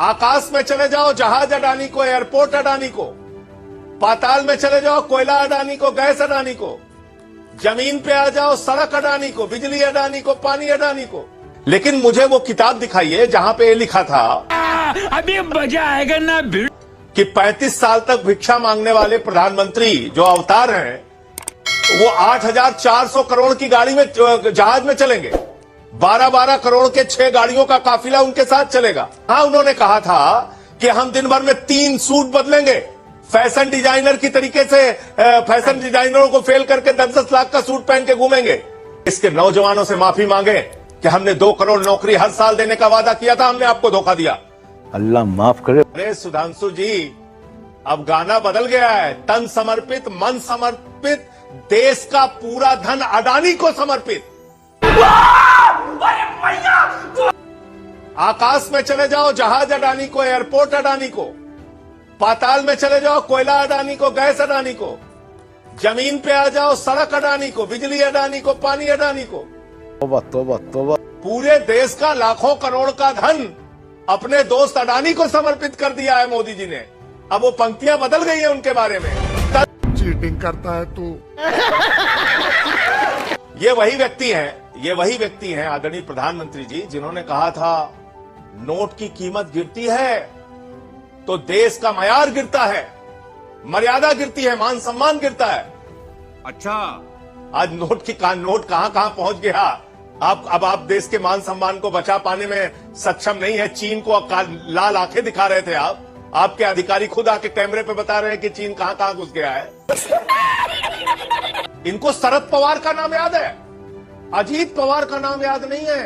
आकाश में चले जाओ, जहाज अडानी को, एयरपोर्ट अडानी को। पाताल में चले जाओ, कोयला अडानी को, गैस अडानी को। जमीन पे आ जाओ, सड़क अडानी को, बिजली अडानी को, पानी अडानी को। लेकिन मुझे वो किताब दिखाइए जहां पे ये लिखा था अभी मजा आएगा ना कि 35 साल तक भिक्षा मांगने वाले प्रधानमंत्री जो अवतार हैं वो 8,400 करोड़ की गाड़ी में, जहाज में चलेंगे। 12-12 करोड़ के 6 गाड़ियों का काफिला उनके साथ चलेगा। हाँ, उन्होंने कहा था कि हम दिन भर में 3 सूट बदलेंगे। फैशन डिजाइनर की तरीके से फैशन डिजाइनरों को फेल करके 10-10 लाख का सूट पहन के घूमेंगे। इसके नौजवानों से माफी मांगे कि हमने 2 करोड़ नौकरी हर साल देने का वादा किया था, हमने आपको धोखा दिया। अल्लाह माफ करे। अरे सुधांशु जी, अब गाना बदल गया है। तन समर्पित, मन समर्पित, देश का पूरा धन अडानी को समर्पित। आकाश में चले जाओ, जहाज अडानी को, एयरपोर्ट अडानी को। पाताल में चले जाओ, कोयला अडानी को, गैस अडानी को। जमीन पे आ जाओ, सड़क अडानी को, बिजली अडानी को, पानी अडानी को। तौबा तौबा तौबा। पूरे देश का लाखों करोड़ का धन अपने दोस्त अडानी को समर्पित कर दिया है मोदी जी ने। अब वो पंक्तियां बदल गई है उनके बारे में। चीटिंग करता है तू। ये वही व्यक्ति हैं आदरणीय प्रधानमंत्री जी, जिन्होंने कहा था नोट की कीमत गिरती है तो देश का मयार गिरता है, मर्यादा गिरती है, मान सम्मान गिरता है। अच्छा, आज नोट कहां पहुंच गया। अब आप देश के मान सम्मान को बचा पाने में सक्षम नहीं है। चीन को लाल आंखें दिखा रहे थे आप। आपके अधिकारी खुद आके कैमरे पे बता रहे हैं कि चीन कहां घुस गया है। इनको शरद पवार का नाम याद है, अजीत पवार का नाम याद नहीं है।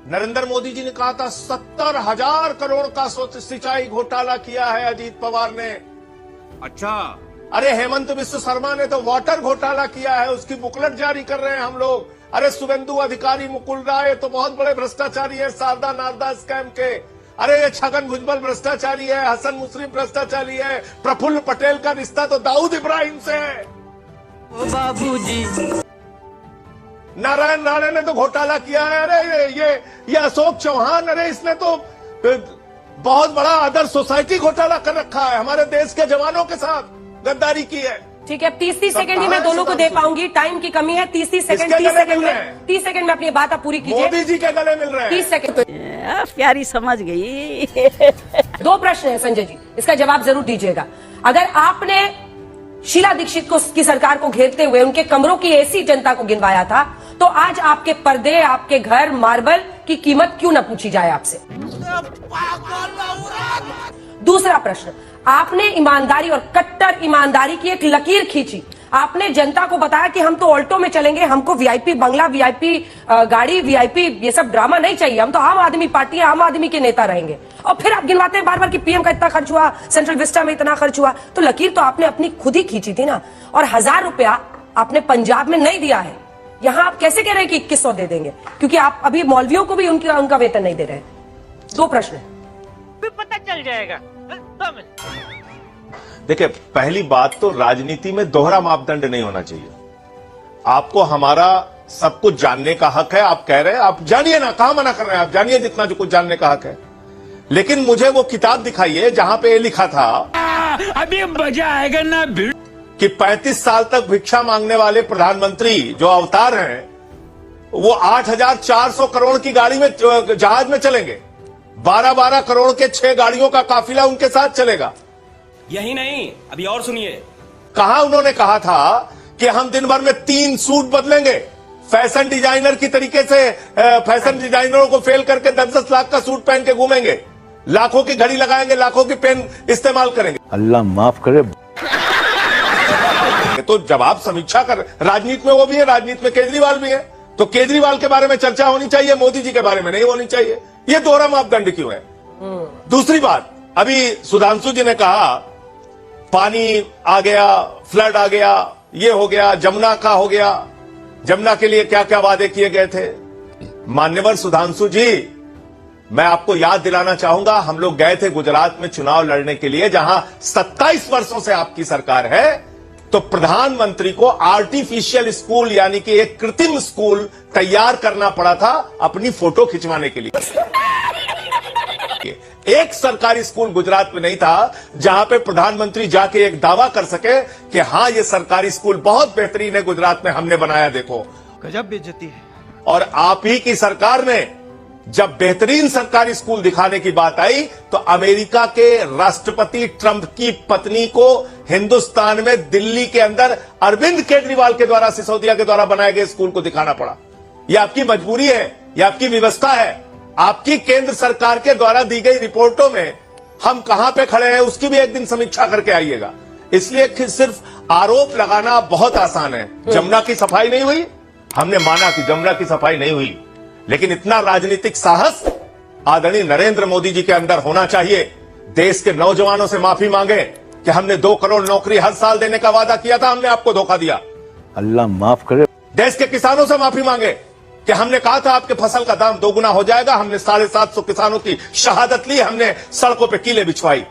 नरेंद्र मोदी जी ने कहा था 70,000 करोड़ का सिंचाई घोटाला किया है अजीत पवार ने। अच्छा, अरे हेमंत बिस्व शर्मा ने तो वाटर घोटाला किया है, उसकी बुकलेट जारी कर रहे हैं हम लोग। अरे शुभेंदु अधिकारी, मुकुल राय तो बहुत बड़े भ्रष्टाचारी है शारदा नारदा स्कैम के। अरे ये छगन भुजबल भ्रष्टाचारी है, हसन मुश्रीफ भ्रष्टाचारी है, प्रफुल्ल पटेल का रिश्ता तो दाऊद इब्राहिम से है। बाबूजी नारायण राणे ने तो घोटाला किया है। अरे ये अशोक चौहान, अरे इसने तो बहुत बड़ा अदर सोसाइटी घोटाला कर रखा है, हमारे देश के जवानों के साथ गद्दारी की है। ठीक है, 30 सेकंड ही मैं दोनों को दे पाऊंगी, टाइम की कमी है। 30 सेकंड में अपनी बात आप पूरी कीजिए। मोदी जी के गले मिल रहे हैं। 30 सेकंड। प्यारी समझ गई। 2 प्रश्न है संजय जी, इसका जवाब जरूर दीजिएगा। अगर आपने शीला दीक्षित की सरकार को घेरते हुए उनके कमरों की एसी जनता को गिनवाया था, तो आज आपके पर्दे, आपके घर, मार्बल की कीमत क्यों न पूछी जाए आपसे? दूसरा प्रश्न, आपने ईमानदारी और कट्टर ईमानदारी की एक लकीर खींची। आपने जनता को बताया कि हम तो ऑल्टो में चलेंगे, हमको वीआईपी बंगला, वीआईपी गाड़ी, वीआईपी ये सब ड्रामा नहीं चाहिए, हम तो आम आदमी पार्टी है, आम आदमी के नेता रहेंगे। और फिर आप गिनवाते हैं बार बार कि पीएम का इतना खर्च हुआ, सेंट्रल विस्टा में इतना खर्च हुआ। तो लकीर तो आपने अपनी खुद ही खींची थी ना। और 1,000 रुपया आपने पंजाब में नहीं दिया है, यहां आप कैसे कह रहे हैं कि 2100 दे देंगे? क्योंकि आप अभी मौलवियों को भी उनका वेतन नहीं दे रहे। 2 प्रश्न पता चल जाएगा। देखिए, पहली बात तो राजनीति में दोहरा मापदंड नहीं होना चाहिए। आपको हमारा सब कुछ जानने का हक है। आप कह रहे हैं, आप जानिए ना, कहां मना कर रहे हैं, आप जानिए जितना जो कुछ जानने का हक है। लेकिन मुझे वो किताब दिखाइए जहां पे ये लिखा था अभी मजा आएगा ना कि 35 साल तक भिक्षा मांगने वाले प्रधानमंत्री जो अवतार हैं वो 8,400 करोड़ की गाड़ी में, जहाज में चलेंगे। 12-12 करोड़ के 6 गाड़ियों का काफिला उनके साथ चलेगा। यही नहीं, अभी और सुनिए। कहा उन्होंने कहा था कि हम दिन भर में 3 सूट बदलेंगे। फैशन डिजाइनर की तरीके से फैशन डिजाइनरों को फेल करके 10-10 लाख का सूट पहन के घूमेंगे, लाखों की घड़ी लगाएंगे, लाखों की पेन इस्तेमाल करेंगे। अल्लाह माफ करे। तो जब आप समीक्षा कर, राजनीति में वो भी है, राजनीति में केजरीवाल भी है, तो केजरीवाल के बारे में चर्चा होनी चाहिए, मोदी जी के बारे में नहीं होनी चाहिए। ये दोहरा मापदंड क्यों है? दूसरी बात, अभी सुधांशु जी ने कहा पानी आ गया, फ्लड आ गया, ये हो गया, जमुना का हो गया। जमुना के लिए क्या क्या वादे किए गए थे? मान्यवर सुधांशु जी, मैं आपको याद दिलाना चाहूंगा, हम लोग गए थे गुजरात में चुनाव लड़ने के लिए, जहां 27 वर्षों से आपकी सरकार है। तो प्रधानमंत्री को आर्टिफिशियल स्कूल यानी कि एक कृत्रिम स्कूल तैयार करना पड़ा था अपनी फोटो खिंचवाने के लिए। एक सरकारी स्कूल गुजरात में नहीं था जहां पे प्रधानमंत्री जाके एक दावा कर सके कि हां ये सरकारी स्कूल बहुत बेहतरीन है, गुजरात में हमने बनाया, देखो। गजब बेइज्जती है। और आप ही की सरकार में जब बेहतरीन सरकारी स्कूल दिखाने की बात आई तो अमेरिका के राष्ट्रपति ट्रंप की पत्नी को हिंदुस्तान में दिल्ली के अंदर अरविंद केजरीवाल के द्वारा, सिसोदिया के द्वारा बनाए गए स्कूल को दिखाना पड़ा। यह आपकी मजबूरी है, यह आपकी व्यवस्था है। आपकी केंद्र सरकार के द्वारा दी गई रिपोर्टों में हम कहां पे खड़े हैं उसकी भी एक दिन समीक्षा करके आइएगा। इसलिए सिर्फ आरोप लगाना बहुत आसान है। जमुना की सफाई नहीं हुई, हमने माना कि जमुना की सफाई नहीं हुई, लेकिन इतना राजनीतिक साहस आदरणीय नरेंद्र मोदी जी के अंदर होना चाहिए। देश के नौजवानों से माफी मांगे कि हमने 2 करोड़ नौकरी हर साल देने का वादा किया था, हमने आपको धोखा दिया। अल्लाह माफ करे। देश के किसानों से माफी मांगे कि हमने कहा था आपके फसल का दाम 2 गुना हो जाएगा, हमने 750 किसानों की शहादत ली, हमने सड़कों पे कीले बिछवाई।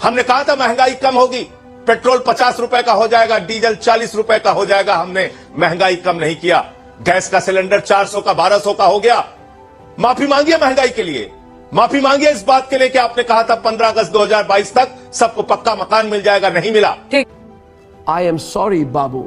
हमने कहा था महंगाई कम होगी, पेट्रोल 50 रुपए का हो जाएगा, डीजल 40 रुपए का हो जाएगा, हमने महंगाई कम नहीं किया। गैस का सिलेंडर 400 का 1200 का हो गया। माफी मांगिए महंगाई के लिए, माफी मांगिए इस बात के लिए कि आपने कहा था 15 अगस्त 2022 तक सबको पक्का मकान मिल जाएगा, नहीं मिला। ठीक। I am sorry, Babu.